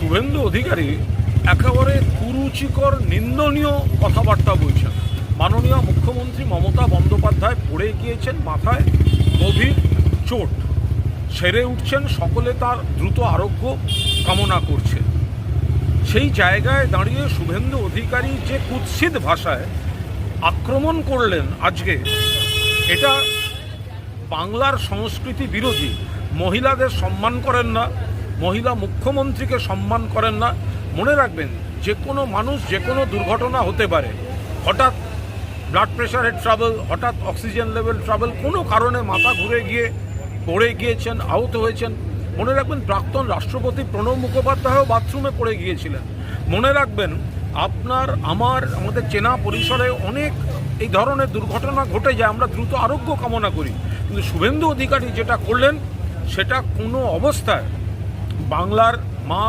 শুভেন্দু অধিকারী একেবারে কুরুচিকর নিন্দনীয় কথাবার্তা বলছেন। মাননীয় মুখ্যমন্ত্রী মমতা বন্দ্যোপাধ্যায় পড়ে গিয়েছেন, মাথায় গভীর চোট, সেরে উঠছেন, সকলে তার দ্রুত আরোগ্য কামনা করছে। সেই জায়গায় দাঁড়িয়ে শুভেন্দু অধিকারী যে কুৎসিত ভাষায় আক্রমণ করলেন আজকে, এটা বাংলার সংস্কৃতি বিরোধী। মহিলাদের সম্মান করেন না, মহিলা মুখ্যমন্ত্রীকে সম্মান করেন না। মনে রাখবেন, যে কোনো মানুষ, যে কোনো দুর্ঘটনা হতে পারে। হঠাৎ ব্লাড প্রেশারের ট্রাবল, হঠাৎ অক্সিজেন লেভেল ট্রাবল, কোনো কারণে মাথা ঘুরে গিয়ে পড়ে গিয়েছেন, আহত হয়েছেন। মনে রাখবেন, প্রাক্তন রাষ্ট্রপতি প্রণব মুখোপাধ্যায়ও বাথরুমে পড়ে গিয়েছিলেন। মনে রাখবেন, আমাদের চেনা পরিসরে অনেক এই ধরনের দুর্ঘটনা ঘটে যায়, আমরা দ্রুত আরোগ্য কামনা করি। কিন্তু শুভেন্দু অধিকারী যেটা করলেন, সেটা কোনো অবস্থায় বাংলার মা